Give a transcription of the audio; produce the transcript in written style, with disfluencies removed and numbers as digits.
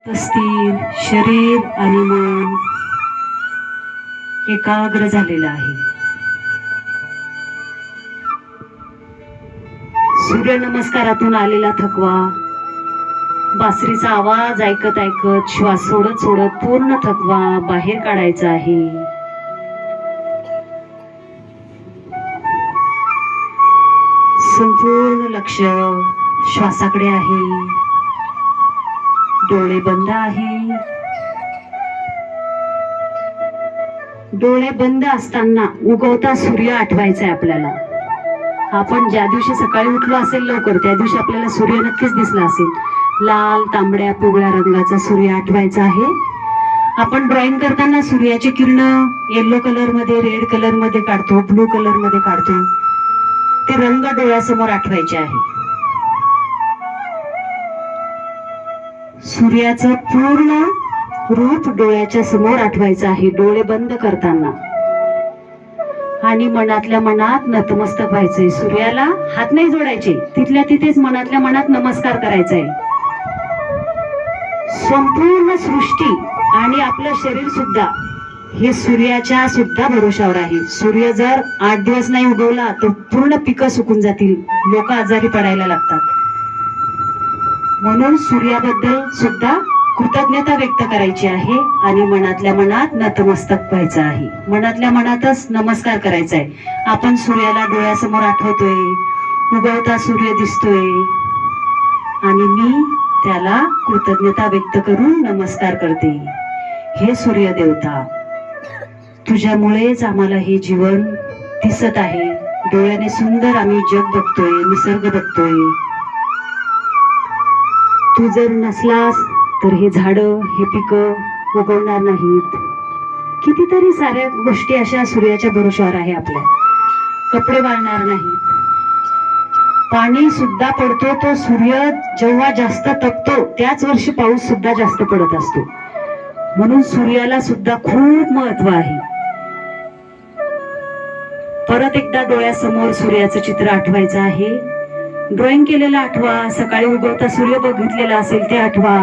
स्थिर शरीर आणि मन एकाग्र झालेलं आहे. सूर्यनमस्कारातून आलेला थकवा, बासरीचा आवाज ऐकत ऐकत श्वास सोडत सोडत पूर्ण थकवा बाहेर काढायचा आहे. संपूर्ण लक्ष श्वासाकडे आहे. डोळे बंद आहे. डोळे बंद असताना उगवता सूर्य आठवायचा आहे आपल्याला. आपण ज्या दिवशी सकाळी उठलो असेल लवकर, त्या दिवशी आपल्याला सूर्य नक्कीच दिसला असेल. लाल, तांबड्या, पिवळ्या रंगाचा सूर्य आठवायचा आहे. आपण ड्रॉइंग करताना सूर्याची किरण येलो कलर मध्ये, रेड कलर मध्ये काढतो, ब्लू कलर मध्ये काढतो. ते रंग डोळ्यासमोर आठवायचे आहे. सूर्याचं पूर्ण रूप डोळ्याच्या समोर आठवायचं आहे डोळे बंद करताना. आणि मनातल्या मनात नतमस्तक व्हायचंय. सूर्याला हात नाही जोडायचे, तिथल्या तिथेच मनातल्या मनात नमस्कार करायचा आहे. संपूर्ण सृष्टी आणि आपलं शरीर सुद्धा हे सूर्याच्या सुद्धा भरोशावर आहे. सूर्य जर 8 दिवस नाही उगवला तर पूर्ण पिकं सुकून जातील, लोक आजारी पडायला लागतात. म्हणून सूर्याबद्दल सुद्धा कृतज्ञता व्यक्त करायची आहे आणि मनातल्या मनात नतमस्तक व्हायचं आहे. मनातल्या मनातच नमस्कार करायचा आहे. आपण सूर्याला डोळ्यासमोर आठवतोय, उगवता सूर्य दिसतोय आणि मी त्याला कृतज्ञता व्यक्त करून नमस्कार करते. हे सूर्य देवता, तुझ्यामुळेच आम्हाला हे जीवन दिसत आहे. डोळ्याने सुंदर आम्ही जग बघतोय, निसर्ग बघतोय. तू जर नसलास तर हे झाडं, हे पिकं उगवणार नाहीत. कितीतरी साऱ्या गोष्टी अशा सूर्याच्या भरोशावर आहे आपल्या. कपडे वाळणार नाहीत. पाणी सुद्धा पडतो तो सूर्य जेव्हा जास्त तपतो त्याच वर्षी पाऊस सुद्धा जास्त पडत असतो. म्हणून सूर्याला सुद्धा खूप महत्व आहे. परत एकदा डोळ्यासमोर सूर्याचं चित्र आठवायचं आहे. ड्रॉइंग केलेलं आठवा, सकाळी उगवता सूर्य बघितलेला असेल ते आठवा.